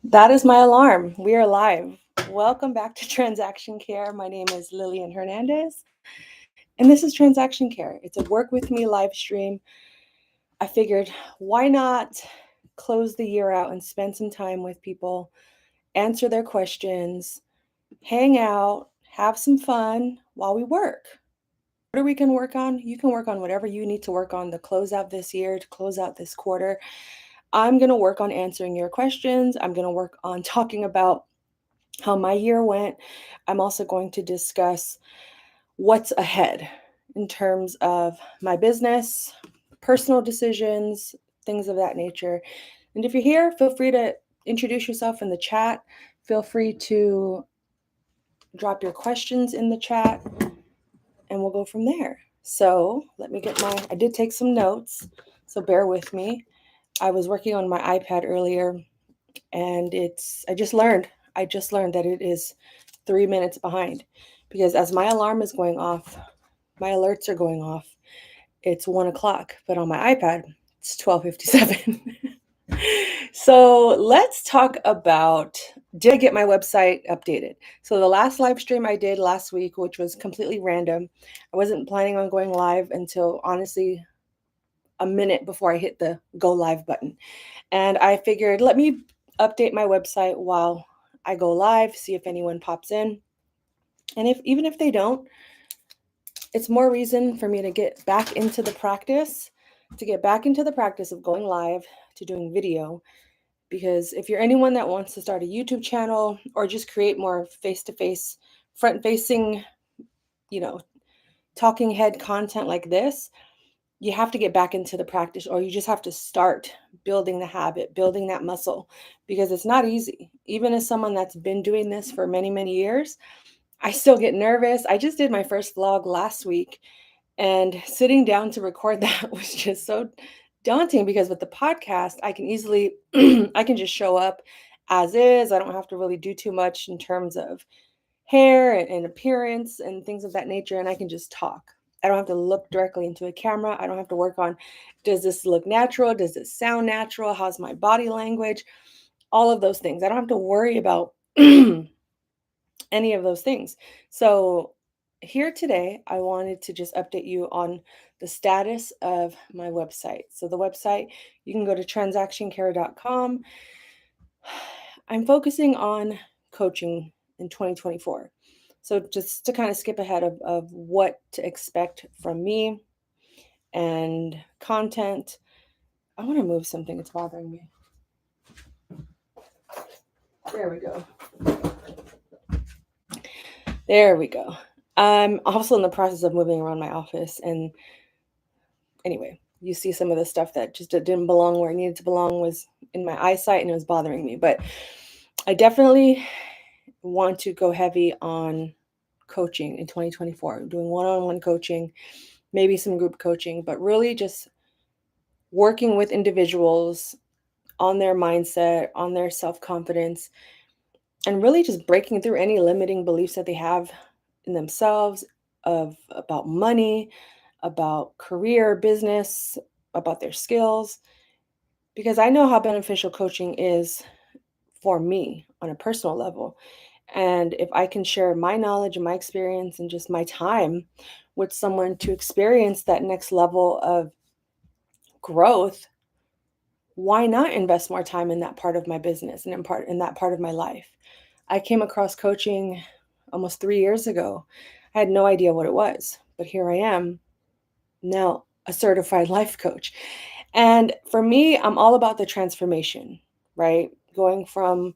That is my alarm. We are live. Welcome back to Transaction Care. My name is Lillian Hernandez, and this is Transaction Care. It's a work with me live stream. I figured, why not close the year out and spend some time with people, answer their questions, hang out, have some fun while we work. What we can work on? You can work on whatever you need to work on to close out this year, to close out this quarter. I'm going to work on answering your questions. I'm going to work on talking about how my year went. I'm also going to discuss what's ahead in terms of my business, personal decisions, things of that nature. And if you're here, feel free to introduce yourself in the chat. Feel free to drop your questions in the chat and we'll go from there. So let me get I did take some notes, so bear with me. I was working on my iPad earlier and I just learned that it is 3 minutes behind because as my alarm is going off, my alerts are going off. It's 1 o'clock, but on my iPad, it's 12:57. So let's talk about, did I get my website updated? So the last live stream I did last week, which was completely random, I wasn't planning on going live until honestly a minute before I hit the go live button. And I figured, let me update my website while I go live, see if anyone pops in. And even if they don't, it's more reason for me to get back into the practice, of going live, to doing video. Because if you're anyone that wants to start a YouTube channel or just create more face-to-face, front-facing, talking head content like this, you have to get back into the practice, or you just have to start building the habit, building that muscle, because it's not easy. Even as someone that's been doing this for many, many years, I still get nervous. I just did my first vlog last week, and sitting down to record that was just so daunting because with the podcast, I can easily, I can just show up as is. I don't have to really do too much in terms of hair and appearance and things of that nature, and I can just talk. I don't have to look directly into a camera. I don't have to work on, does this look natural? Does it sound natural? How's my body language? All of those things. I don't have to worry about any of those things. So here today, I wanted to just update you on the status of my website. So the website, you can go to transactioncare.com. I'm focusing on coaching in 2024. So just to kind of skip ahead of what to expect from me and content, I want to move something. It's bothering me. There we go. There we go. I'm also in the process of moving around my office. And anyway, you see some of the stuff that just didn't belong where it needed to belong was in my eyesight and it was bothering me. But I definitely want to go heavy on coaching in 2024, doing one-on-one coaching, maybe some group coaching, but really just working with individuals on their mindset, on their self-confidence, and really just breaking through any limiting beliefs that they have in themselves about money, about career, business, about their skills, because I know how beneficial coaching is for me on a personal level. And if I can share my knowledge and my experience and just my time with someone to experience that next level of growth, why not invest more time in that part of my business and in that part of my life? I came across coaching almost 3 years ago. I had no idea what it was, but here I am now, a certified life coach. And for me, I'm all about the transformation, right? Going from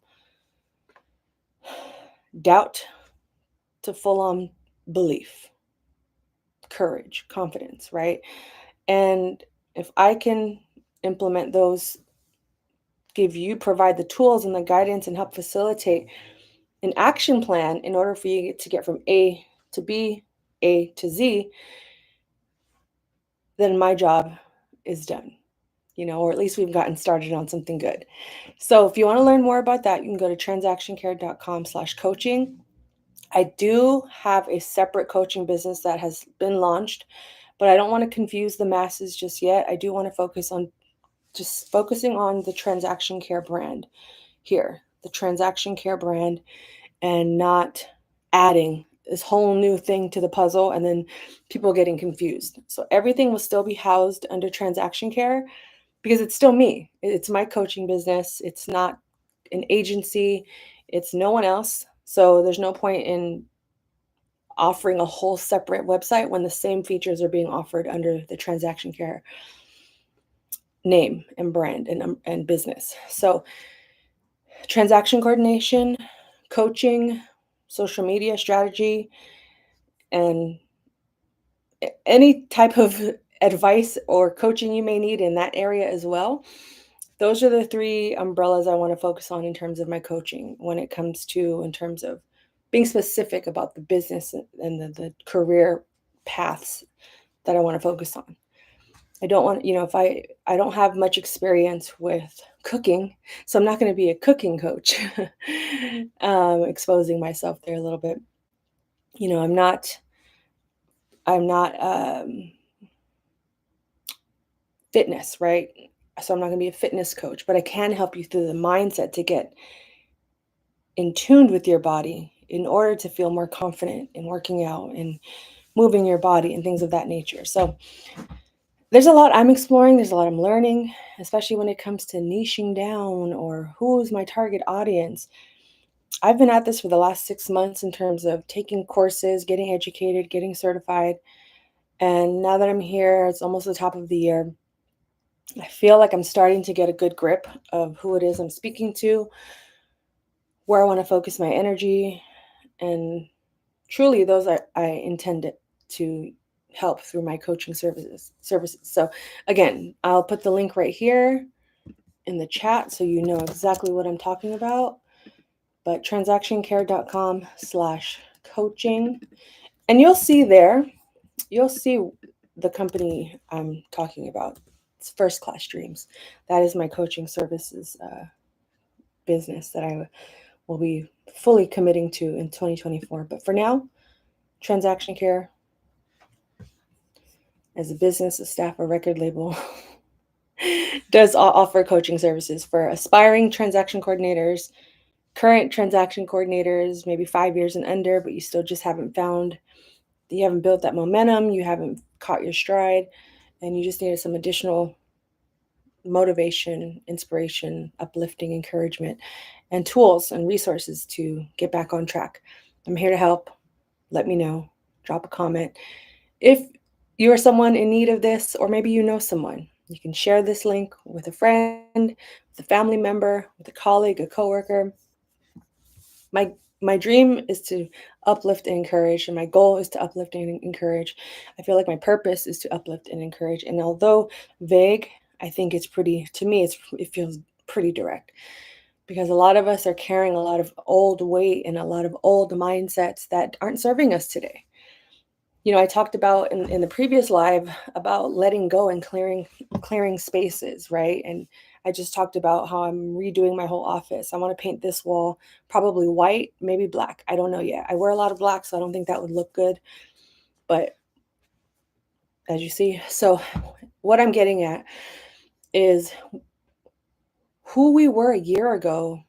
doubt to full-on belief, courage, confidence, right? And if I can implement those, provide the tools and the guidance and help facilitate an action plan in order for you to get from A to B, A to Z, then my job is done, or at least we've gotten started on something good. So if you want to learn more about that, you can go to transactioncare.com/coaching. I do have a separate coaching business that has been launched, but I don't want to confuse the masses just yet. I do want to focusing on the Transaction Care brand here. the transaction care brand and not adding this whole new thing to the puzzle and then people getting confused. So everything will still be housed under transaction care because it's still me. It's my coaching business. It's not an agency. It's no one else. So there's no point in offering a whole separate website when the same features are being offered under the transaction care name and brand and business. So transaction coordination, coaching, social media strategy, and any type of advice or coaching you may need in that area as well. Those are the three umbrellas I want to focus on in terms of my coaching when it comes to in terms of being specific about the business and the career paths that I want to focus on. I don't want, if I don't have much experience with cooking, so I'm not going to be a cooking coach, exposing myself there a little bit. I'm not fitness, right? So I'm not going to be a fitness coach, but I can help you through the mindset to get in tune with your body in order to feel more confident in working out and moving your body and things of that nature. So there's a lot I'm exploring. There's a lot I'm learning, especially when it comes to niching down or who's my target audience. I've been at this for the last 6 months in terms of taking courses, getting educated, getting certified. And now that I'm here, it's almost the top of the year. I feel like I'm starting to get a good grip of who it is I'm speaking to, where I want to focus my energy, and truly those I intend to help through my coaching services. So again, I'll put the link right here in the chat so you know exactly what I'm talking about. But transactioncare.com/coaching. And you'll see the company I'm talking about. It's First Class Dreams. That is my coaching services business that I will be fully committing to in 2024. But for now, Transaction Care as a business, a staff, a record label does offer coaching services for aspiring transaction coordinators, current transaction coordinators, maybe 5 years and under, but you still just haven't built that momentum, you haven't caught your stride, and you just needed some additional motivation, inspiration, uplifting, encouragement, and tools and resources to get back on track. I'm here to help. Let me know. Drop a comment. If you are someone in need of this, or maybe you know someone, you can share this link with a friend, with a family member, with a colleague, a coworker. My dream is to uplift and encourage, and my goal is to uplift and encourage. I feel like my purpose is to uplift and encourage. And although vague, I think it feels pretty direct, because a lot of us are carrying a lot of old weight and a lot of old mindsets that aren't serving us today. I talked about in the previous live about letting go and clearing spaces, right? And I just talked about how I'm redoing my whole office. I want to paint this wall, probably white, maybe black. I don't know yet. I wear a lot of black, so I don't think that would look good. But as you see, so what I'm getting at is who we were a year ago,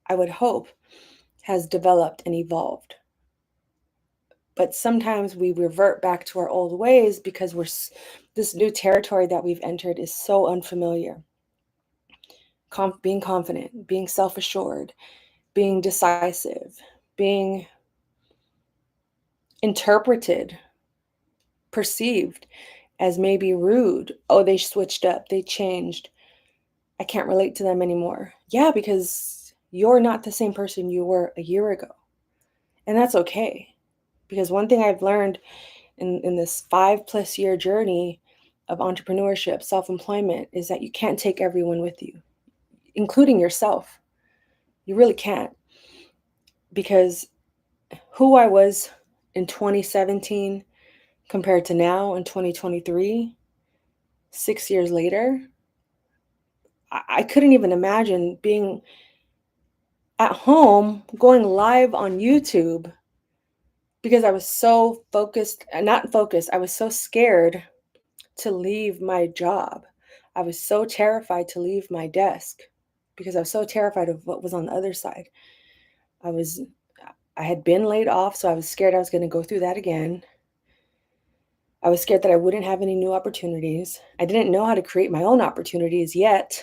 I would hope, has developed and evolved. But sometimes we revert back to our old ways because this new territory that we've entered is so unfamiliar. Being confident, being self-assured, being decisive, being interpreted, perceived as maybe rude. Oh, they switched up, they changed. I can't relate to them anymore. Yeah, because you're not the same person you were a year ago. And that's okay. Because one thing I've learned in this 5+ year journey of entrepreneurship, self-employment, is that you can't take everyone with you, including yourself. You really can't. Because who I was in 2017 compared to now in 2023, 6 years later, I couldn't even imagine being at home, going live on YouTube, because I was so I was so scared to leave my job. I was so terrified to leave my desk. because I was so terrified of what was on the other side. I had been laid off, so I was scared I was going to go through that again. I was scared that I wouldn't have any new opportunities. I didn't know how to create my own opportunities yet.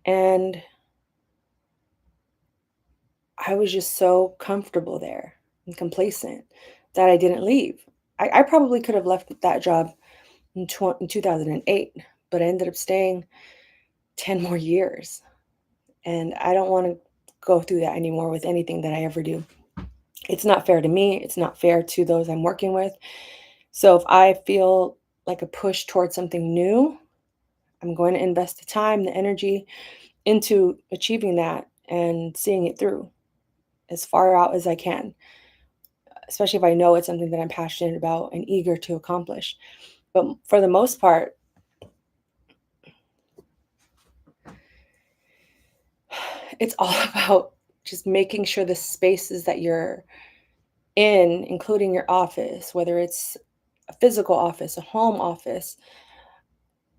And I was just so comfortable there and complacent that I didn't leave. I probably could have left that job in 2008, but I ended up staying 10 more years. And I don't want to go through that anymore with anything that I ever do. It's not fair to me. It's not fair to those I'm working with. So if I feel like a push towards something new, I'm going to invest the time, the energy into achieving that and seeing it through as far out as I can, especially if I know it's something that I'm passionate about and eager to accomplish. But for the most part, it's all about just making sure the spaces that you're in, including your office, whether it's a physical office, a home office,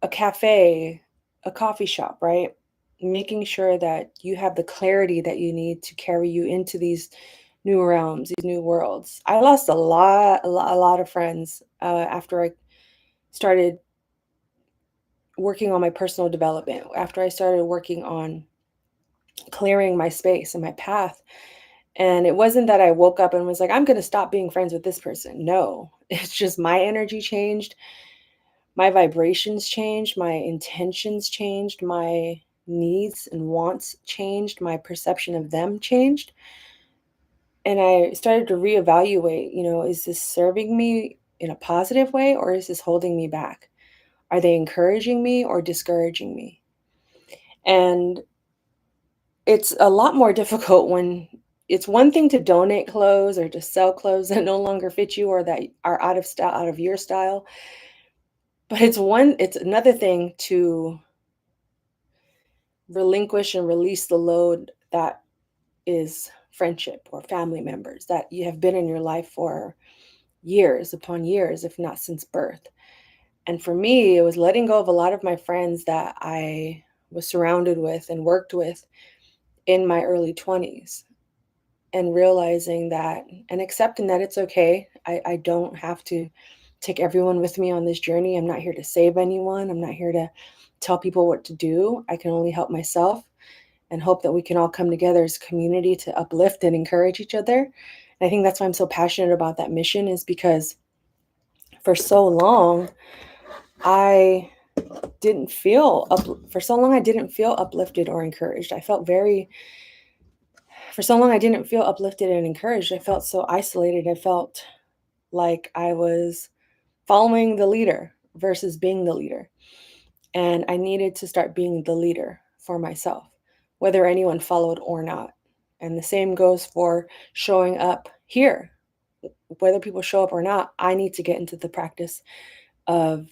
a cafe, a coffee shop, right? Making sure that you have the clarity that you need to carry you into these new realms, these new worlds. I lost a lot of friends after I started working on my personal development, after I started working on clearing my space and my path. And it wasn't that I woke up and was like, I'm going to stop being friends with this person. No, it's just my energy changed. My vibrations changed. My intentions changed. My needs and wants changed. My perception of them changed. And I started to reevaluate, is this serving me in a positive way or is this holding me back? Are they encouraging me or discouraging me? And it's a lot more difficult when it's one thing to donate clothes or to sell clothes that no longer fit you or that are out of style, out of your style. But it's another thing to relinquish and release the load that is friendship or family members that you have been in your life for years upon years, if not since birth. And for me, it was letting go of a lot of my friends that I was surrounded with and worked with in my early 20s, and realizing that and accepting that it's okay. I don't have to take everyone with me on this journey. I'm not here to save anyone. I'm not here to tell people what to do. I can only help myself and hope that we can all come together as a community to uplift and encourage each other. And I think that's why I'm so passionate about that mission, is because for so long I didn't feel uplifted or encouraged. For so long I didn't feel uplifted and encouraged. I felt so isolated. I felt like I was following the leader versus being the leader. And I needed to start being the leader for myself, whether anyone followed or not. And the same goes for showing up here. Whether people show up or not, I need to get into the practice of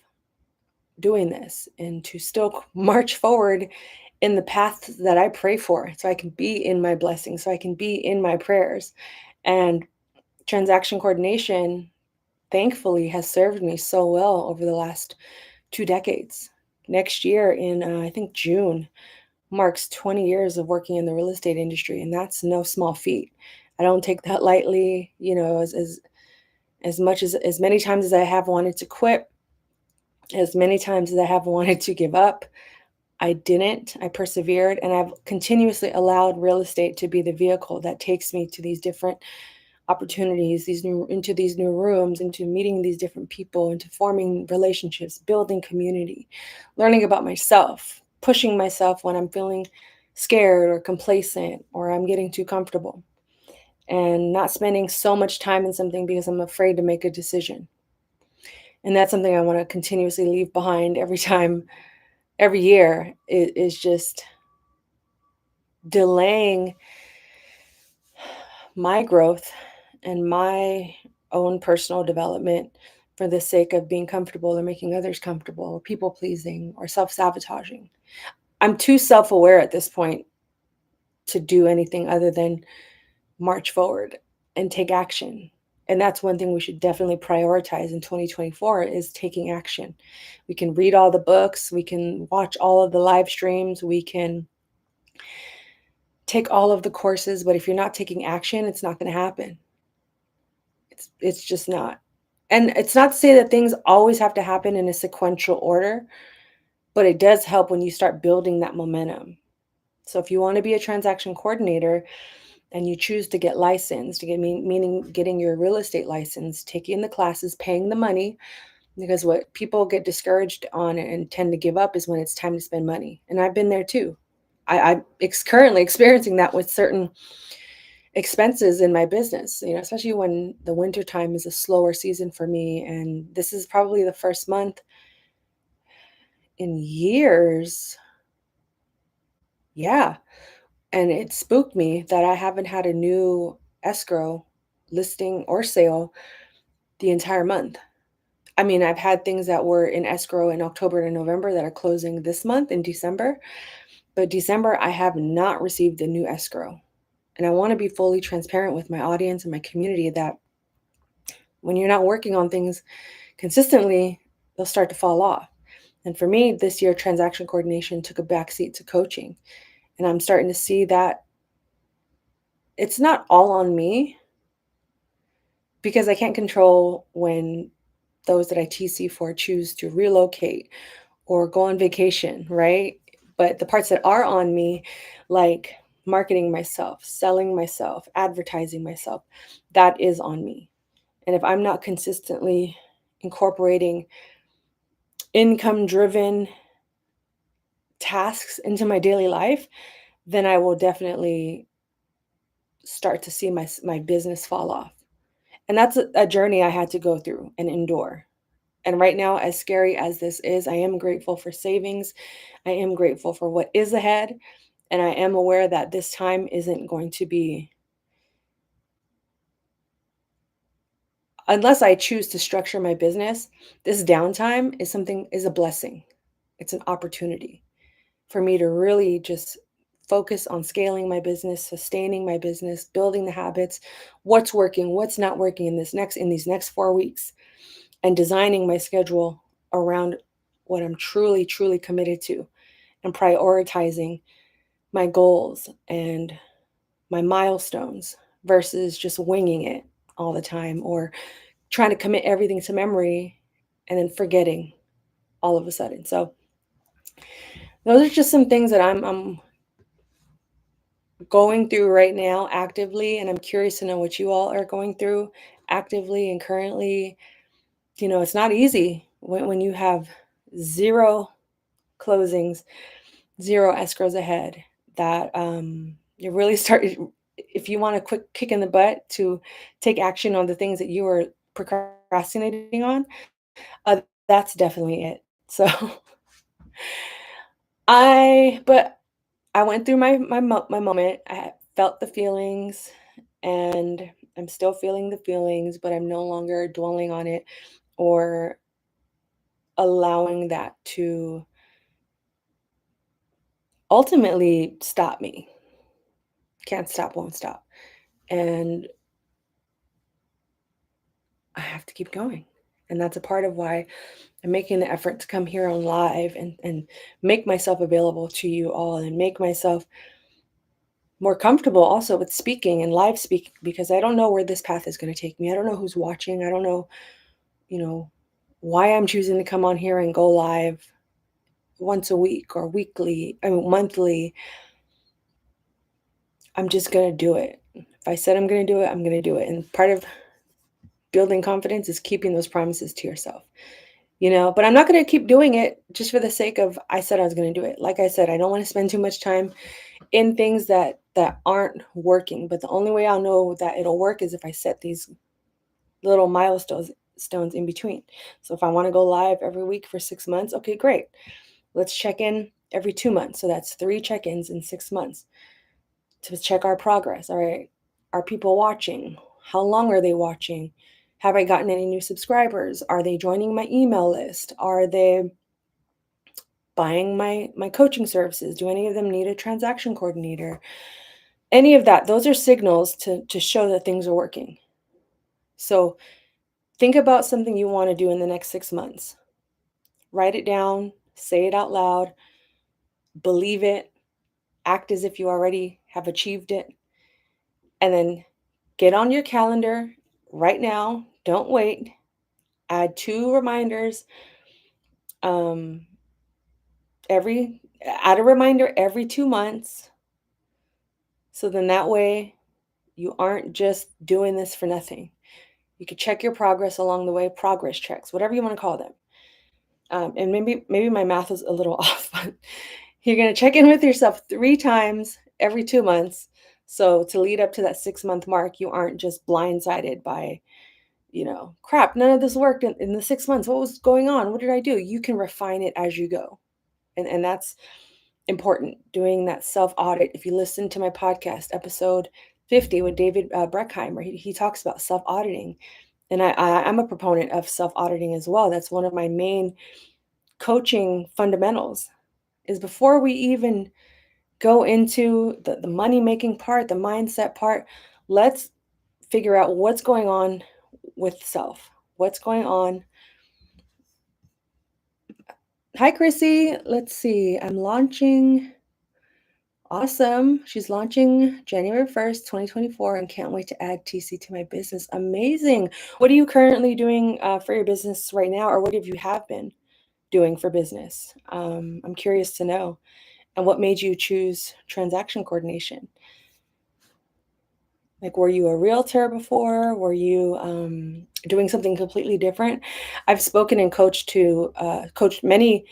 doing this and to still march forward in the path that I pray for, so I can be in my blessings, so I can be in my prayers. And transaction coordination, thankfully, has served me so well over the last 2 decades. Next year in, I think June, marks 20 years of working in the real estate industry, and that's no small feat. I don't take that lightly, as many times as I have wanted to quit, as many times as I have wanted to give up. I didn't. I persevered, and I've continuously allowed real estate to be the vehicle that takes me to these different opportunities, into these new rooms, into meeting these different people, into forming relationships, building community, learning about myself, pushing myself when I'm feeling scared or complacent or I'm getting too comfortable, and not spending so much time in something because I'm afraid to make a decision. And that's something I want to continuously leave behind every year, is just delaying my growth and my own personal development for the sake of being comfortable or making others comfortable or people pleasing or self-sabotaging. I'm too self-aware at this point to do anything other than march forward and take action And that's one thing we should definitely prioritize in 2024 is taking action. We can read all the books, we can watch all of the live streams, we can take all of the courses, but if you're not taking action, it's not going to happen. It's just not. And it's not to say that things always have to happen in a sequential order, but it does help when you start building that momentum. So if you want to be a transaction coordinator and you choose to get licensed, meaning getting your real estate license, taking the classes, paying the money, because what people get discouraged on and tend to give up is when it's time to spend money. And I've been there too. I'm currently experiencing that with certain expenses in my business, especially when the winter time is a slower season for me. And this is probably the first month in years. Yeah. And it spooked me that I haven't had a new escrow listing or sale the entire month. I mean, I've had things that were in escrow in October to November that are closing this month in December, but December, I have not received a new escrow. And I want to be fully transparent with my audience and my community that when you're not working on things consistently, they'll start to fall off. And for me, this year, transaction coordination took a backseat to coaching. And I'm starting to see that it's not all on me because I can't control when those that I TC for choose to relocate or go on vacation, right? But the parts that are on me, like marketing myself, selling myself, advertising myself, that is on me. And if I'm not consistently incorporating income driven tasks into my daily life, then I will definitely start to see my business fall off. And that's a journey I had to go through and endure. And right now, as scary as this is, I am grateful for savings. I am grateful for what is ahead. And I am aware that this time isn't going to be, unless I choose to structure my business, this downtime is a blessing. It's an opportunity for me to really just focus on scaling my business, sustaining my business, building the habits, what's working, what's not working in these next 4 weeks, and designing my schedule around what I'm truly, truly committed to and prioritizing my goals and my milestones versus just winging it all the time or trying to commit everything to memory and then forgetting all of a sudden. So those are just some things that I'm going through right now actively, and I'm curious to know what you all are going through actively and currently. It's not easy when you have zero closings, zero escrows ahead, that you really start, if you want a quick kick in the butt to take action on the things that you were procrastinating on, that's definitely it. So but I went through my moment. I felt the feelings, and I'm still feeling the feelings, but I'm no longer dwelling on it or allowing that to ultimately stop me. Can't stop, won't stop. And I have to keep going. And that's a part of why I'm making the effort to come here on live and make myself available to you all and make myself more comfortable also with speaking and live speaking, because I don't know where this path is going to take me. I don't know who's watching. I don't know, you know, why I'm choosing to come on here and go live once a week or monthly. I'm just going to do it. If I said I'm going to do it, I'm going to do it. And part of building confidence is keeping those promises to yourself. But I'm not going to keep doing it just for the sake of I said I was going to do it. Like I said, I don't want to spend too much time in things that aren't working. But the only way I'll know that it'll work is if I set these little milestones in between. So if I want to go live every week for 6 months, okay, great. Let's check in every 2 months. So that's 3 check-ins in 6 months to check our progress. All right. Are people watching? How long are they watching? Have I gotten any new subscribers? Are they joining my email list? Are they buying my coaching services? Do any of them need a transaction coordinator? Any of that, those are signals to show that things are working. So think about something you want to do in the next 6 months. Write it down, say it out loud, believe it, act as if you already have achieved it, and then get on your calendar right now. Don't wait. Add 2 reminders. Um, add a reminder every 2 months. So then that way you aren't just doing this for nothing. You could check your progress along the way, progress checks, whatever you want to call them. And maybe my math is a little off, but you're going to check in with yourself 3 times every 2 months. So to lead up to that 6-month mark, you aren't just blindsided by, crap, none of this worked in the 6 months. What was going on? What did I do? You can refine it as you go. And that's important, doing that self audit. If you listen to my podcast, episode 50 with David Breckheimer, he talks about self auditing. And I'm a proponent of self auditing as well. That's one of my main coaching fundamentals, is before we even go into the money making part, the mindset part, let's figure out what's going on with self. What's going on? Hi, Chrissy. Let's see. I'm launching. Awesome. She's launching January 1st, 2024, and can't wait to add TC to my business. Amazing. What are you currently doing for your business right now, or what have you been doing for business? I'm curious to know. And what made you choose transaction coordination? Like, were you a realtor before? Were you doing something completely different? I've spoken and coached many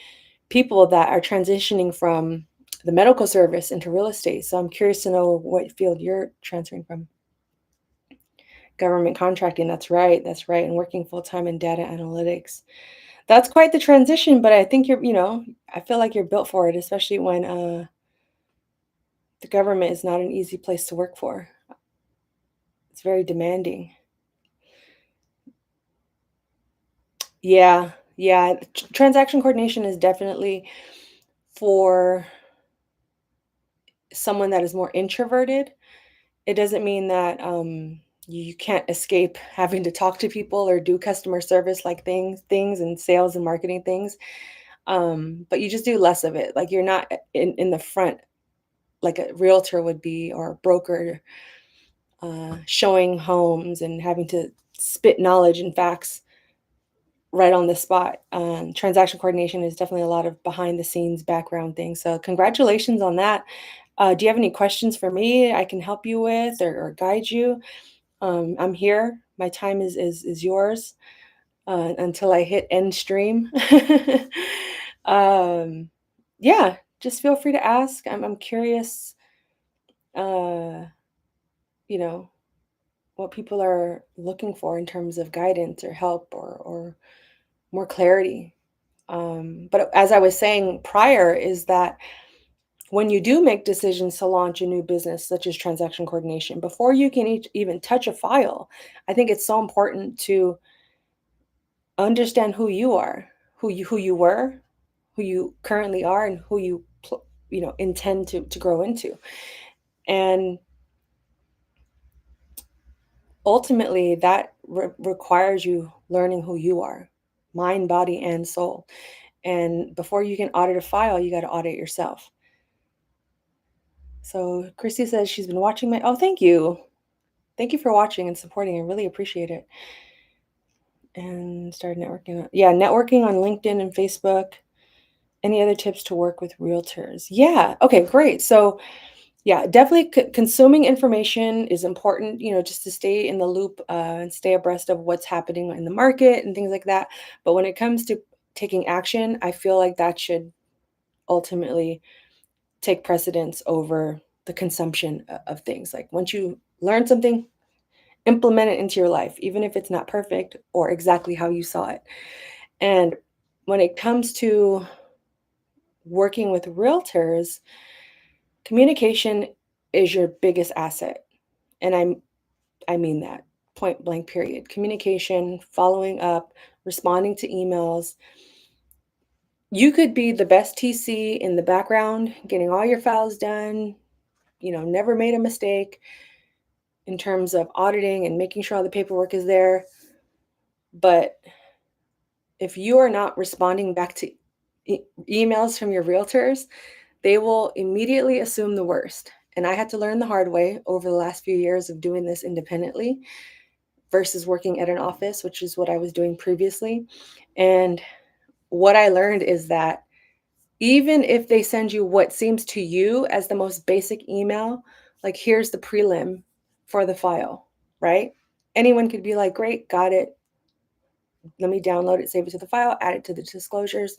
people that are transitioning from the medical service into real estate. So I'm curious to know what field you're transferring from. Government contracting, that's right. That's right. And working full-time in data analytics. That's quite the transition, but I think I feel like you're built for it, especially when the government is not an easy place to work for. It's very demanding. Yeah, yeah. Transaction coordination is definitely for someone that is more introverted. It doesn't mean that you can't escape having to talk to people or do customer service like things and sales and marketing things. But you just do less of it. Like, you're not in the front like a realtor would be, or a broker, showing homes and having to spit knowledge and facts right on the spot. Transaction coordination is definitely a lot of behind the scenes background things. So congratulations on that. Do you have any questions for me I can help you with, or guide you? I'm here. My time is yours until I hit end stream. um, yeah, just feel free to ask. I'm curious, uh, you know, what people are looking for in terms of guidance or help, or more clarity. But as I was saying prior, is that when you do make decisions to launch a new business, such as transaction coordination, before you can even touch a file, I think it's so important to understand who you are, who you were, who you currently are, and who you intend to grow into. And ultimately, that requires you learning who you are, mind, body, and soul. And before you can audit a file, you got to audit yourself. So Christy says she's been watching my. Oh, thank you. Thank you for watching and supporting. I really appreciate it. And started networking. Yeah, networking on LinkedIn and Facebook. Any other tips to work with realtors? Yeah. Okay, great. So yeah, definitely consuming information is important, just to stay in the loop and stay abreast of what's happening in the market and things like that. But when it comes to taking action, I feel like that should ultimately take precedence over the consumption of things. Like, once you learn something, implement it into your life, even if it's not perfect or exactly how you saw it. And when it comes to working with realtors, communication is your biggest asset. And I mean that, point blank, period. Communication, following up, responding to emails. You could be the best TC in the background, getting all your files done, never made a mistake. in terms of auditing and making sure all the paperwork is there. But if you are not responding back to emails from your realtors, they will immediately assume the worst. And I had to learn the hard way over the last few years of doing this independently versus working at an office, which is what I was doing previously. And what I learned is that even if they send you what seems to you as the most basic email, like here's the prelim for the file, right? Anyone could be like, great, got it. Let me download it, save it to the file, add it to the disclosures.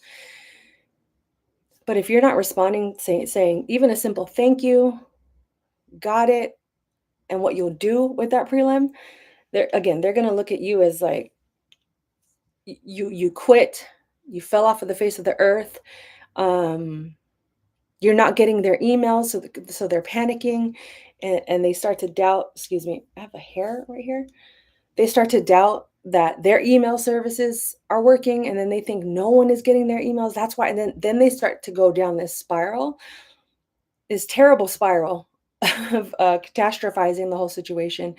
But if you're not responding, saying even a simple thank you, got it, and what you'll do with that prelim, they're going to look at you as like, you quit, you fell off of the face of the earth. You're not getting their emails, so they're panicking, and they start to doubt. Excuse me, I have a hair right here. They start to doubt that their email services are working, and then they think no one is getting their emails. That's why. And then they start to go down this spiral, this terrible spiral of catastrophizing the whole situation.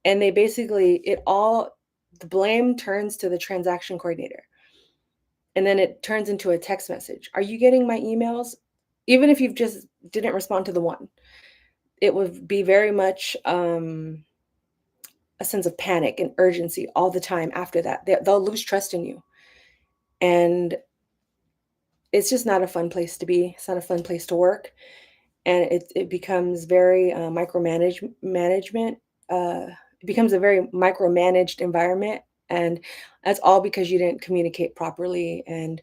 And they basically, the blame turns to the transaction coordinator. And then it turns into a text message. Are you getting my emails? Even if you just didn't respond to the one, it would be very much a sense of panic and urgency all the time after that. They'll lose trust in you. And it's just not a fun place to be. It's not a fun place to work. And it becomes very management. It becomes a very micromanaged environment. And that's all because you didn't communicate properly and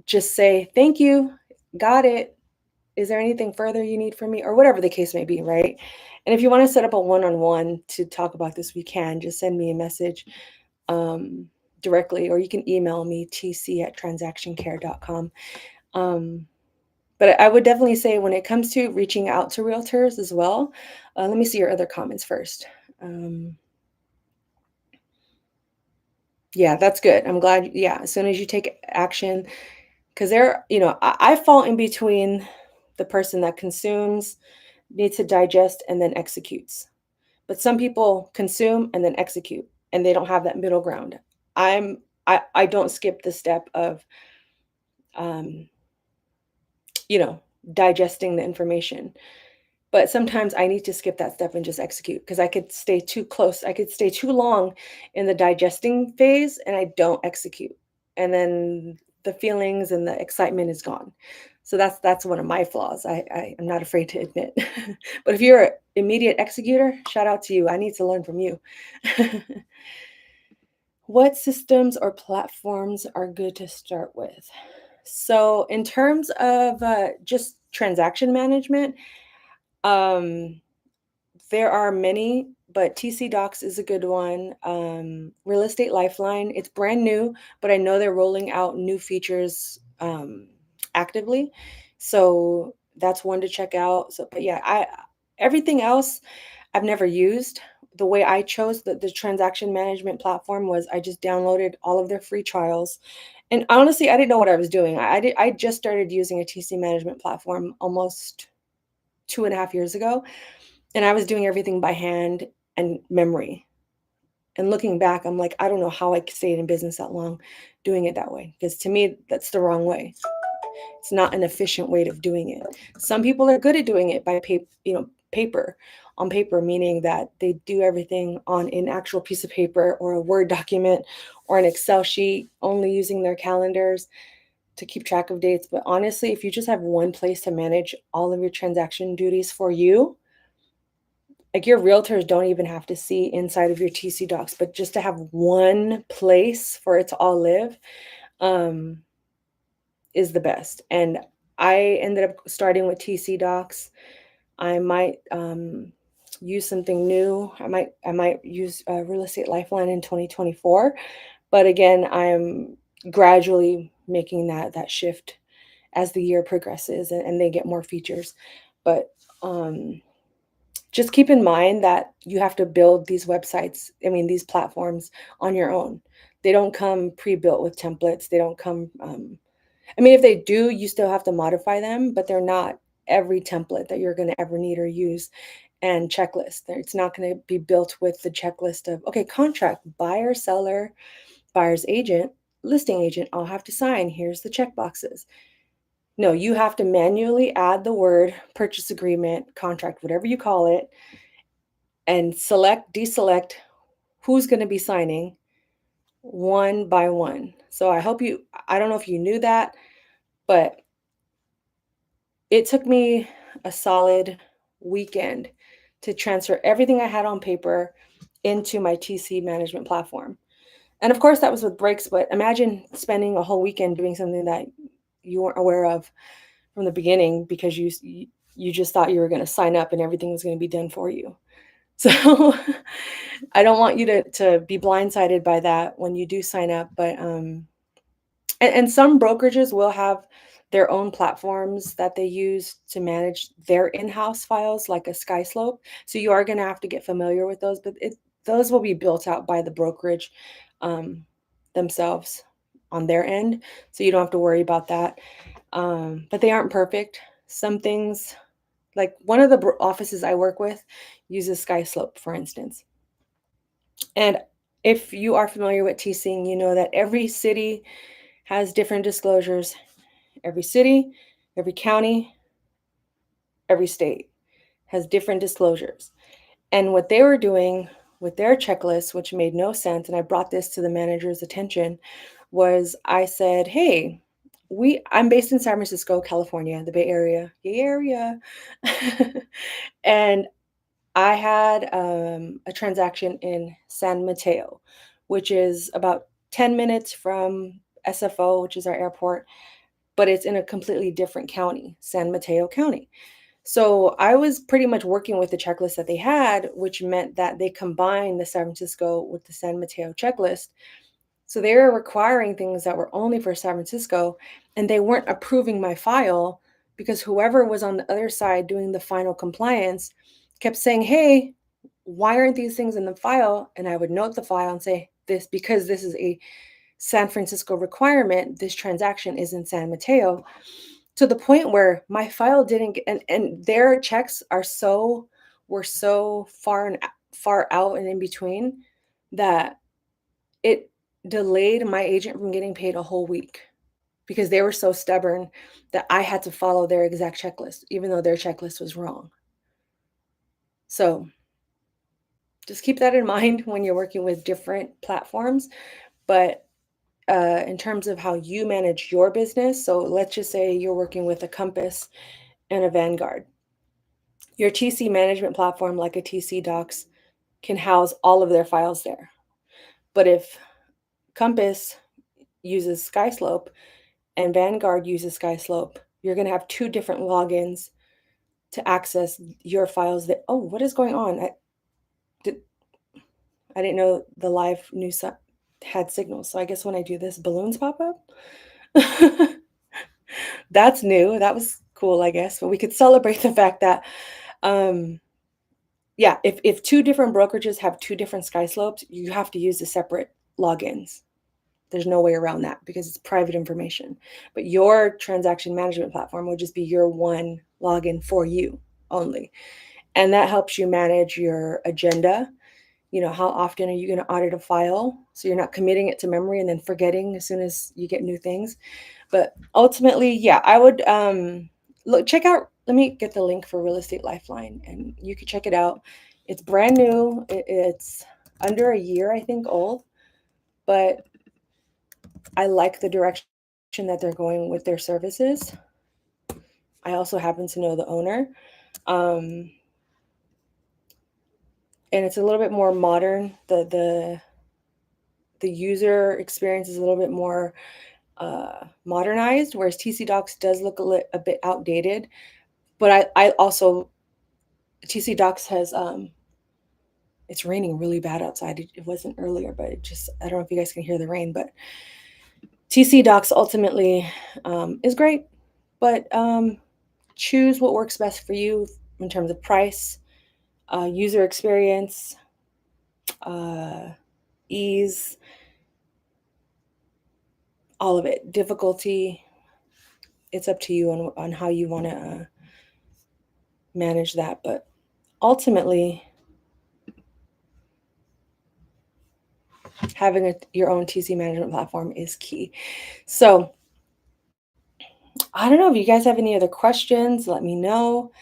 just say, thank you, got it. Is there anything further you need from me? Or whatever the case may be, right? And if you want to set up a one-on-one to talk about this, we can. Just send me a message directly, or you can email me, tc@transactioncare.com. But I would definitely say when it comes to reaching out to realtors as well, let me see your other comments first. Yeah, that's good. I'm glad. Yeah, as soon as you take action, because I fall in between the person that consumes, needs to digest, and then executes. But some people consume and then execute, and they don't have that middle ground. I don't skip the step of, digesting the information. But sometimes I need to skip that step and just execute because I could stay too close. I could stay too long in the digesting phase and I don't execute. And then the feelings and the excitement is gone. So that's one of my flaws. I'm not afraid to admit. But if you're an immediate executor, shout out to you. I need to learn from you. What systems or platforms are good to start with? So in terms of just transaction management, there are many, but TC Docs is a good one. Real Estate Lifeline, it's brand new, but I know they're rolling out new features actively. So that's one to check out. So, but yeah, everything else I've never used. The way I chose the transaction management platform was I just downloaded all of their free trials. And honestly, I didn't know what I was doing. I just started using a TC management platform almost 2.5 years ago. And I was doing everything by hand and memory. And looking back, I'm like, I don't know how I stayed in business that long doing it that way. Because to me, that's the wrong way. It's not an efficient way of doing it. Some people are good at doing it by paper, on paper, meaning that they do everything on an actual piece of paper or a Word document or an Excel sheet, only using their calendars to keep track of dates. But honestly, if you just have one place to manage all of your transaction duties for you, like your realtors don't even have to see inside of your TC Docs, but just to have one place for it to all live is the best. And I ended up starting with TC Docs. I might use something new. I might use Real Estate Lifeline in 2024. But again, I'm gradually making that shift as the year progresses and they get more features. But just keep in mind that you have to build these websites, these platforms on your own. They don't come pre-built with templates. They don't come, if they do, you still have to modify them, but they're not every template that you're going to ever need or use. and checklist. It's not going to be built with the checklist of, okay, contract, buyer, seller, buyer's agent, listing agent, all have to sign. Here's the check boxes. No, you have to manually add the word purchase agreement, contract, whatever you call it, and select, deselect who's going to be signing one by one. So I don't know if you knew that, but it took me a solid weekend to transfer everything I had on paper into my TC management platform. And of course, that was with breaks, but imagine spending a whole weekend doing something that you weren't aware of from the beginning because you just thought you were going to sign up and everything was going to be done for you. So I don't want you to be blindsided by that when you do sign up, but and some brokerages will have their own platforms that they use to manage their in-house files, like a SkySlope. So you are going to have to get familiar with those, but those will be built out by the brokerage themselves on their end. So you don't have to worry about that. But they aren't perfect. Some things, like one of the offices I work with uses SkySlope, for instance. And if you are familiar with TCing, you know that every city has different disclosures. Every city, every county, every state has different disclosures. And what they were doing with their checklist, which made no sense, and I brought this to the manager's attention, was I said, hey, I'm based in San Francisco, California, the Bay Area. Yay, area. And I had a transaction in San Mateo, which is about 10 minutes from SFO, which is our airport, but it's in a completely different county, San Mateo County. So I was pretty much working with the checklist that they had, which meant that they combined the San Francisco with the San Mateo checklist. So they were requiring things that were only for San Francisco, and they weren't approving my file because whoever was on the other side doing the final compliance kept saying, hey, why aren't these things in the file? And I would note the file and say, this, because this is a San Francisco requirement, this transaction is in San Mateo, to the point where my file didn't get, and their checks were so far out and in between that it delayed my agent from getting paid a whole week because they were so stubborn that I had to follow their exact checklist, even though their checklist was wrong. So just keep that in mind when you're working with different platforms. But in terms of how you manage your business, so let's just say you're working with a Compass and a Vanguard. Your TC management platform, like a TC Docs, can house all of their files there. But if Compass uses SkySlope and Vanguard uses SkySlope, you're going to have two different logins to access your files. That, oh, what is going on? I didn't know the live news had signals. So I guess when I do this, balloons pop up. That's new. That was cool, I guess. But we could celebrate the fact that, yeah, if two different brokerages have two different SkySlopes, you have to use the separate logins. There's no way around that because it's private information. But your transaction management platform will just be your one login for you only. And that helps you manage your agenda. You know, how often are you going to audit a file? So you're not committing it to memory and then forgetting as soon as you get new things. But ultimately, yeah, I would check out, let me get the link for Real Estate Lifeline and you can check it out. It's brand new. It's under a year, I think, old, but I like the direction that they're going with their services. I also happen to know the owner. And it's a little bit more modern. The user experience is a little bit more modernized, whereas TC Docs does look a bit outdated. But I also, TC Docs has, it's raining really bad outside. It wasn't earlier, but I don't know if you guys can hear the rain, but TC Docs ultimately is great, but choose what works best for you in terms of price, user experience, ease, all of it, difficulty. It's up to you on how you want to manage that. But ultimately, having your own TC management platform is key. So I don't know if you guys have any other questions, let me know.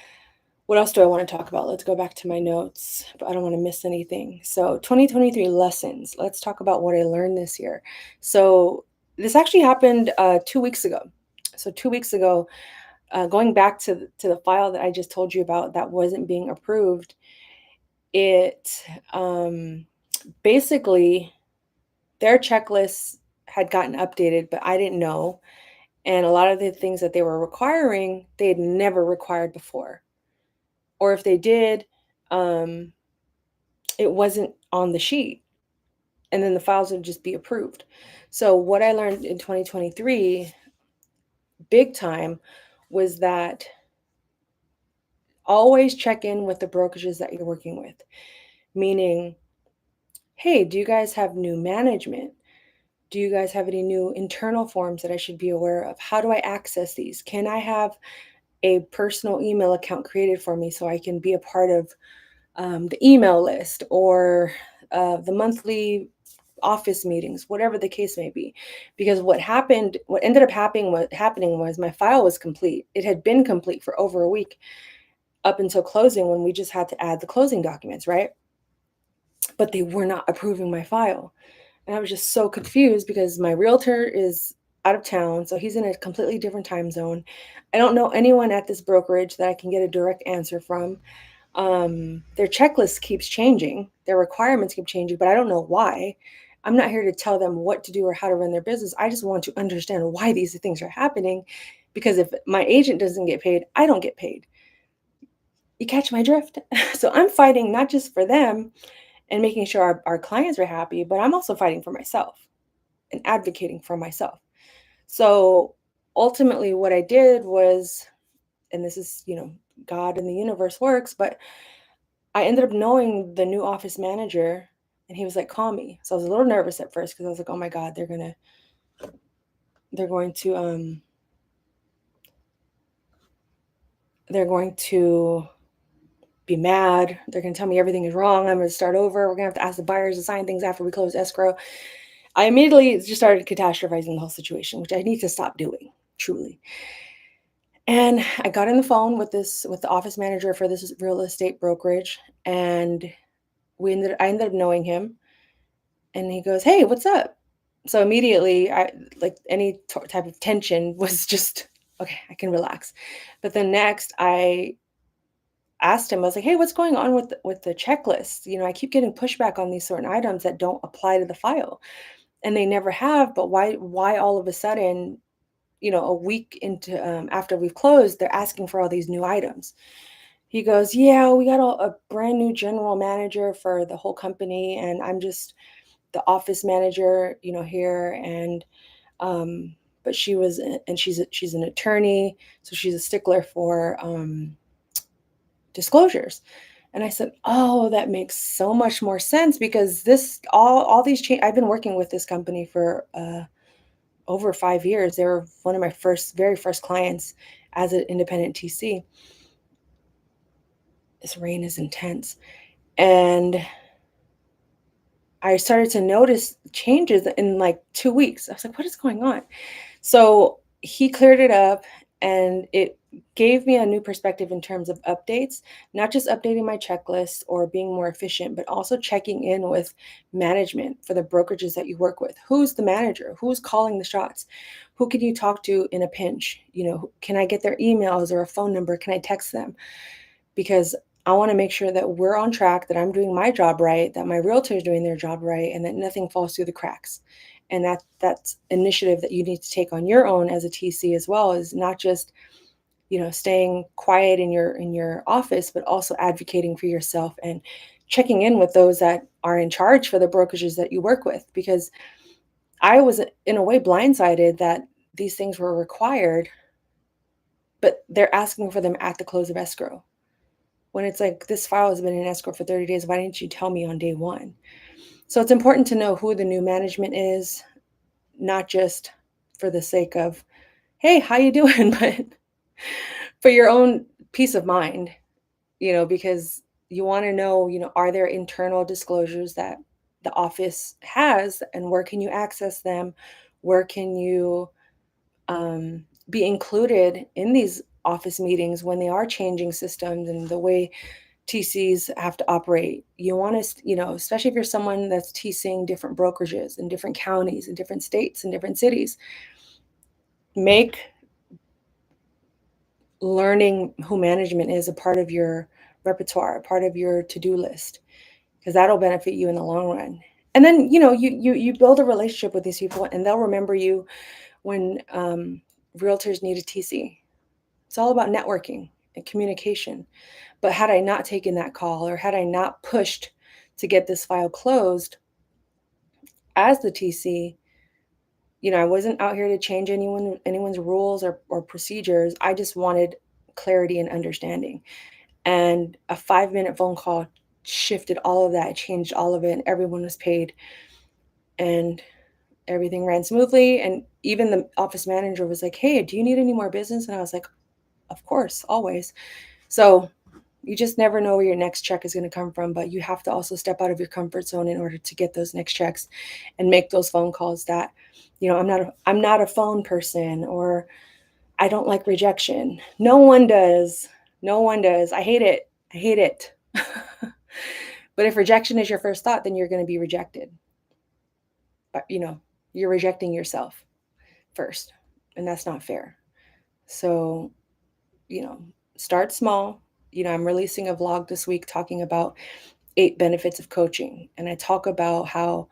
What else do I want to talk about? Let's go back to my notes, but I don't want to miss anything. So 2023 lessons. Let's talk about what I learned this year. So this actually happened 2 weeks ago. So 2 weeks ago, going back to the file that I just told you about that wasn't being approved, it basically their checklists had gotten updated, but I didn't know. And a lot of the things that they were requiring, they had never required before. Or if they did, it wasn't on the sheet. And then the files would just be approved. So what I learned in 2023, big time, was that always check in with the brokerages that you're working with. Meaning, hey, do you guys have new management? Do you guys have any new internal forms that I should be aware of? How do I access these? Can I have a personal email account created for me so I can be a part of the email list or the monthly office meetings, whatever the case may be? Because what ended up happening was my file was complete. It had been complete for over a week up until closing, when we just had to add the closing documents, right? But they were not approving my file. And I was just so confused because my realtor is out of town, so he's in a completely different time zone. I don't know anyone at this brokerage that I can get a direct answer from. Their checklist keeps changing, their requirements keep changing, but I don't know why. I'm not here to tell them what to do or how to run their business. I just want to understand why these things are happening, because if my agent doesn't get paid, I don't get paid. You catch my drift? So I'm fighting not just for them and making sure our clients are happy, but I'm also fighting for myself and advocating for myself. So ultimately, what I did was, and this is, God and the universe works, but I ended up knowing the new office manager, and he was like, call me. So I was a little nervous at first because I was like, oh my God, they're going to be mad. They're going to tell me everything is wrong. I'm going to start over. We're going to have to ask the buyers to sign things after we close escrow. I immediately just started catastrophizing the whole situation, which I need to stop doing, truly. And I got on the phone with the office manager for this real estate brokerage, and I ended up knowing him, and he goes, "Hey, what's up?" So immediately, I like any type of tension was just okay. I can relax. But then next, I asked him, I was like, "Hey, what's going on with the checklist? I keep getting pushback on these certain items that don't apply to the file, and they never have. But why all of a sudden, a week into after we've closed, they're asking for all these new items?" He goes, "Yeah, we got a brand new general manager for the whole company, and I'm just the office manager, here." And but she's an attorney, so she's a stickler for disclosures. And I said, "Oh, that makes so much more sense, because this all these change. I've been working with this company for over 5 years. They were one of my very first clients as an independent TC. This rain is intense. And I started to notice changes in like 2 weeks. I was like, what is going on? So he cleared it up, and it gave me a new perspective in terms of updates, not just updating my checklist or being more efficient, but also checking in with management for the brokerages that you work with. Who's the manager? Who's calling the shots? Who can you talk to in a pinch? Can I get their emails or a phone number? Can I text them? Because I want to make sure that we're on track, that I'm doing my job right, that my realtor is doing their job right, and that nothing falls through the cracks. And that's initiative that you need to take on your own as a TC as well, is not just staying quiet in your office, but also advocating for yourself and checking in with those that are in charge for the brokerages that you work with. Because I was in a way blindsided that these things were required, but they're asking for them at the close of escrow, when it's like, this file has been in escrow for 30 days. Why didn't you tell me on day one? So it's important to know who the new management is, not just for the sake of, hey, how you doing? But for your own peace of mind, because You want to know, are there internal disclosures that the office has, and where can you access them? Where can you be included in these office meetings when they are changing systems and the way TCs have to operate? You want to, especially if you're someone that's TCing different brokerages in different counties, in different states, in different cities, make learning who management is a part of your repertoire, a part of your to-do list, because that'll benefit you in the long run. And then, you build a relationship with these people, and they'll remember you when realtors need a TC. It's all about networking and communication. But had I not taken that call, or had I not pushed to get this file closed as the TC, I wasn't out here to change anyone's rules or procedures. I just wanted clarity and understanding. And a 5-minute phone call shifted all of that, changed all of it, and everyone was paid. And everything ran smoothly. And even the office manager was like, "Hey, do you need any more business?" And I was like, "Of course, always." So you just never know where your next check is going to come from, but you have to also step out of your comfort zone in order to get those next checks and make those phone calls that, I'm not a phone person, or I don't like rejection. No one does. No one does. I hate it. I hate it. But if rejection is your first thought, then you're going to be rejected. But, you're rejecting yourself first, and that's not fair. So, start small. I'm releasing a vlog this week talking about 8 benefits of coaching. And I talk about how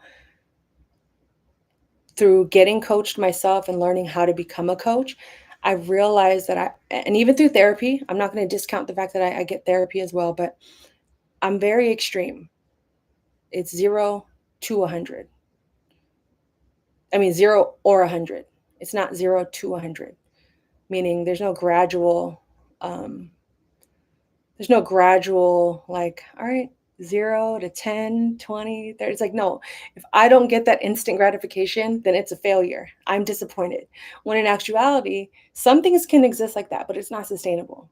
through getting coached myself and learning how to become a coach, I've realized that and even through therapy, I'm not going to discount the fact that I get therapy as well, but I'm very extreme. It's 0 to 100. I mean, 0 or 100. It's not 0 to 100, meaning there's no gradual, like, all right, 0 to 10, 20, 30. It's like, no, if I don't get that instant gratification, then it's a failure. I'm disappointed. When in actuality, some things can exist like that, but it's not sustainable.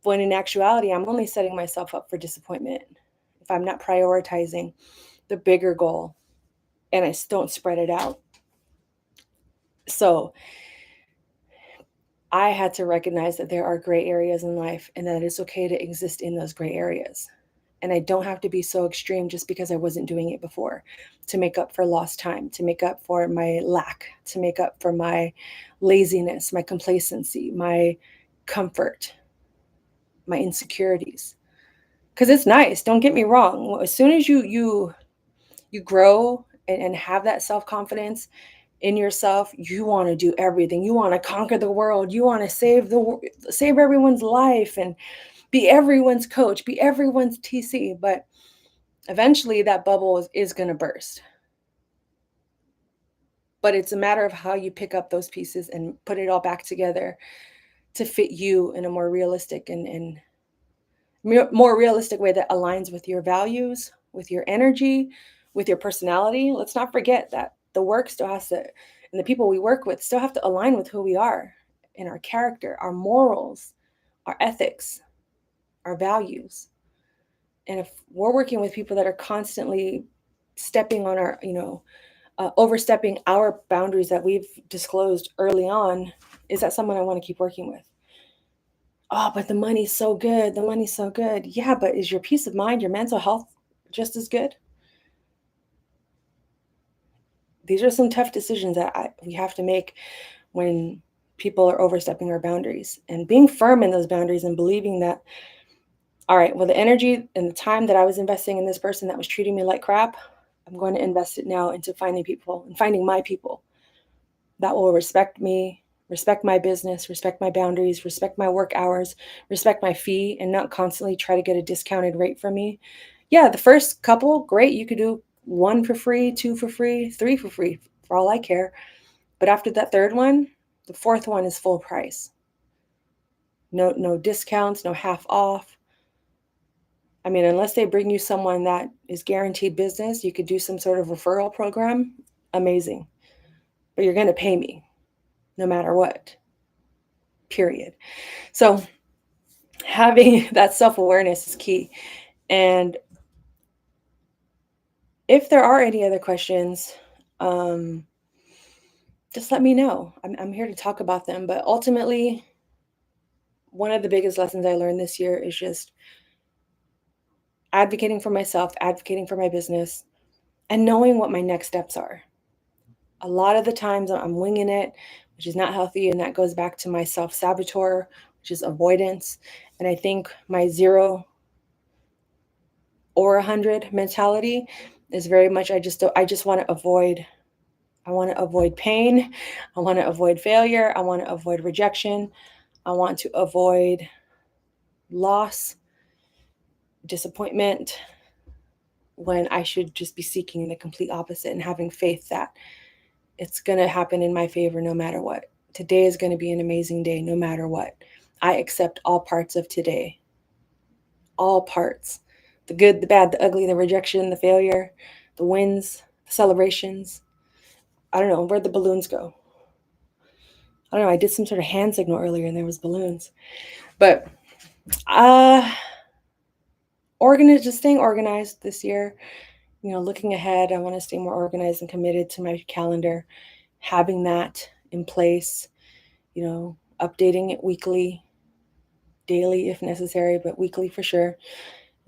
When in actuality, I'm only setting myself up for disappointment if I'm not prioritizing the bigger goal and I don't spread it out. So I had to recognize that there are gray areas in life, and that it's okay to exist in those gray areas. And I don't have to be so extreme just because I wasn't doing it before, to make up for lost time, to make up for my lack, to make up for my laziness, my complacency, my comfort, my insecurities. Because it's nice, don't get me wrong. As soon as you grow and have that self-confidence in yourself, you want to do everything. You want to conquer the world. You want to save everyone's life and be everyone's coach, be everyone's TC. But eventually that bubble is going to burst. But it's a matter of how you pick up those pieces and put it all back together to fit you in a more realistic and more realistic way that aligns with your values, with your energy, with your personality. Let's not forget that the work still has to, and the people we work with still have to align with who we are and our character, our morals, our ethics, our values. And if we're working with people that are constantly stepping on our, overstepping our boundaries that we've disclosed early on, is that someone I want to keep working with? Oh, but the money's so good. The money's so good. Yeah, but is your peace of mind, your mental health just as good? These are some tough decisions that we have to make when people are overstepping our boundaries, and being firm in those boundaries and believing that, all right, well, the energy and the time that I was investing in this person that was treating me like crap, I'm going to invest it now into finding people and finding my people that will respect me, respect my business, respect my boundaries, respect my work hours, respect my fee, and not constantly try to get a discounted rate from me. Yeah, the first couple, great. You could do 1 for free, 2 for free, 3 for free, for all I care. But after that third one, the fourth one is full price. No discounts, no half off. I mean, unless they bring you someone that is guaranteed business, you could do some sort of referral program. Amazing. But you're going to pay me no matter what. Period. So having that self-awareness is key. And if there are any other questions, just let me know. I'm here to talk about them. But ultimately, one of the biggest lessons I learned this year is just advocating for myself, advocating for my business, and knowing what my next steps are. A lot of the times I'm winging it, which is not healthy. And that goes back to my self-saboteur, which is avoidance. And I think my 0 or 100 mentality is very much, I just want to avoid. I want to avoid pain. I want to avoid failure. I want to avoid rejection. I want to avoid loss, disappointment, when I should just be seeking the complete opposite and having faith that it's going to happen in my favor no matter what. Today is going to be an amazing day no matter what. I accept all parts of today. All parts. The good, the bad, the ugly, the rejection, the failure, the wins, the celebrations. I don't know, where'd the balloons go? I don't know, I did some sort of hand signal earlier and there was balloons. But just staying organized this year. Looking ahead, I want to stay more organized and committed to my calendar, having that in place, updating it weekly, daily if necessary, but weekly for sure.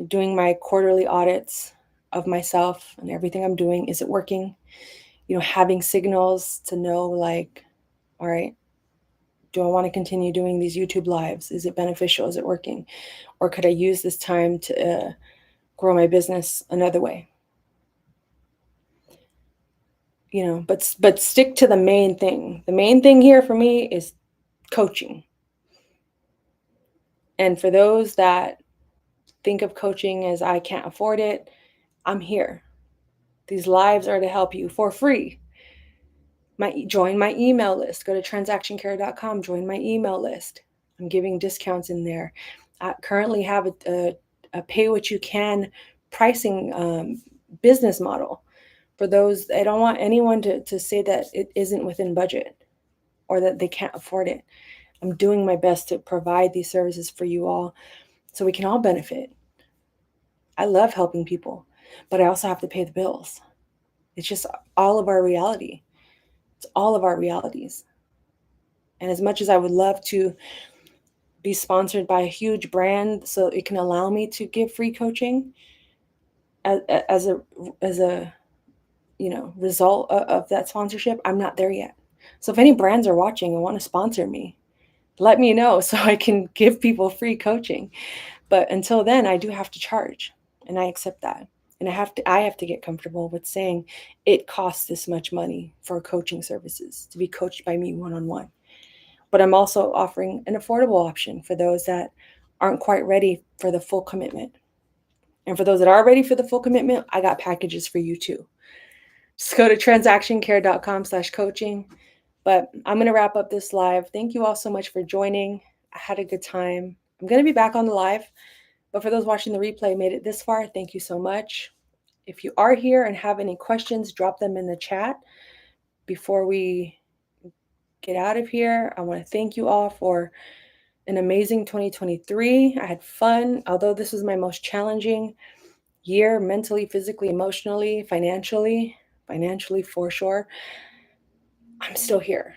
Doing my quarterly audits of myself and everything I'm doing. Is it working? Having signals to know, like, all right, do I want to continue doing these YouTube lives? Is it beneficial? Is it working? Or could I use this time to grow my business another way? But stick to the main thing. The main thing here for me is coaching. And for those that think of coaching as I can't afford it, I'm here. These lives are to help you for free. Join my email list. Go to transactioncare.com, join my email list. I'm giving discounts in there. I currently have a pay what you can pricing business model. For those, I don't want anyone to say that it isn't within budget or that they can't afford it. I'm doing my best to provide these services for you all so we can all benefit. I love helping people, but I also have to pay the bills. It's just all of our reality. It's all of our realities. And as much as I would love to be sponsored by a huge brand so it can allow me to give free coaching as a result of that sponsorship, I'm not there yet. So if any brands are watching and want to sponsor me, let me know so I can give people free coaching. But until then, I do have to charge, and I accept that. And I have to get comfortable with saying it costs this much money for coaching services to be coached by me one-on-one. But I'm also offering an affordable option for those that aren't quite ready for the full commitment. And for those that are ready for the full commitment, I got packages for you too. Just go to transactioncare.com/coaching. But I'm going to wrap up this live. Thank you all so much for joining. I had a good time. I'm going to be back on the live. But for those watching the replay, made it this far, thank you so much. If you are here and have any questions, drop them in the chat before we get out of here. I want to thank you all for an amazing 2023. I had fun, although this was my most challenging year mentally, physically, emotionally, financially for sure. I'm still here.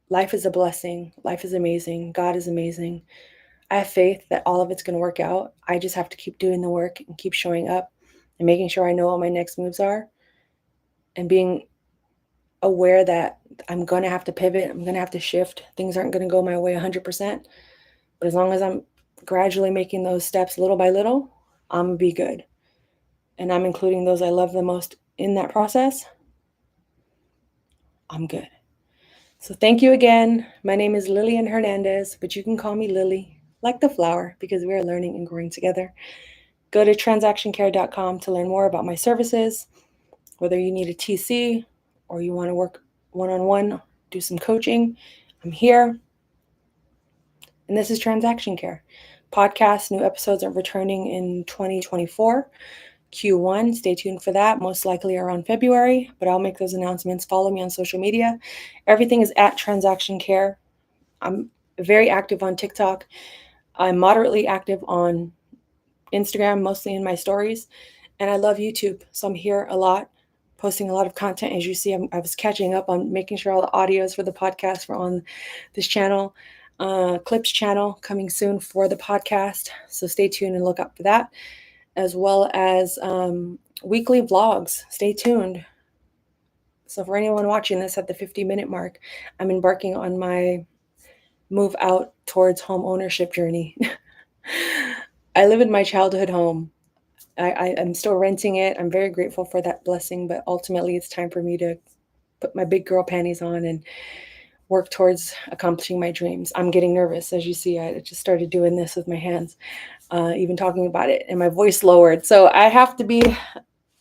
Life is a blessing. Life is amazing. God is amazing. I have faith that all of it's going to work out. I just have to keep doing the work and keep showing up and making sure I know what my next moves are and being aware that I'm going to have to pivot. I'm going to have to shift. Things aren't going to go my way 100%. But as long as I'm gradually making those steps little by little, I'm going to be good. And I'm including those I love the most in that process. I'm good. So thank you again. My name is Lillian Hernandez, but you can call me Lily, like the flower, because we are learning and growing together. Go to transactioncare.com to learn more about my services, whether you need a TC or you want to work one-on-one, do some coaching. I'm here. And this is Transaction Care. Podcast, new episodes are returning in 2024. Q1, stay tuned for that, most likely around February, but I'll make those announcements. Follow me on social media. Everything is at Transaction Care. I'm very active on TikTok. I'm moderately active on Instagram, mostly in my stories. And I love YouTube. So I'm here a lot, posting a lot of content. As you see, I was catching up on making sure all the audios for the podcast were on this channel. Clips channel coming soon for the podcast. So stay tuned and look up for that, as well as weekly vlogs. Stay tuned. So for anyone watching this at the 50-minute mark, I'm embarking on my move out towards home ownership journey. I live in my childhood home. I'm still renting it. I'm very grateful for that blessing, but ultimately it's time for me to put my big girl panties on and work towards accomplishing my dreams. I'm getting nervous. As you see, I just started doing this with my hands, even talking about it, and my voice lowered. So I have to be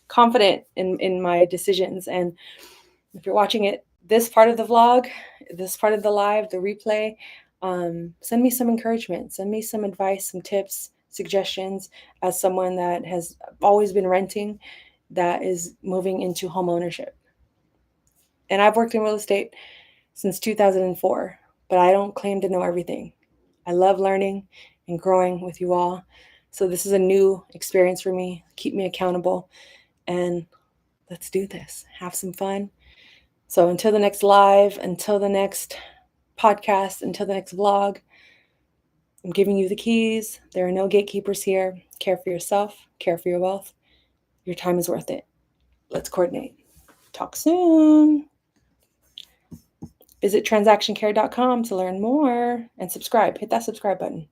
confident in my decisions. And if you're watching it, this part of the vlog, this part of the live, the replay, send me some encouragement, send me some advice, some tips, suggestions, as someone that has always been renting, that is moving into home ownership. And I've worked in real estate since 2004, but I don't claim to know everything. I love learning and growing with you all. So this is a new experience for me. Keep me accountable, and let's do this. Have some fun. So until the next live, until the next podcast, until the next vlog, I'm giving you the keys. There are no gatekeepers here. Care for yourself, care for your wealth. Your time is worth it. Let's coordinate. Talk soon. Visit transactioncare.com to learn more and subscribe. Hit that subscribe button.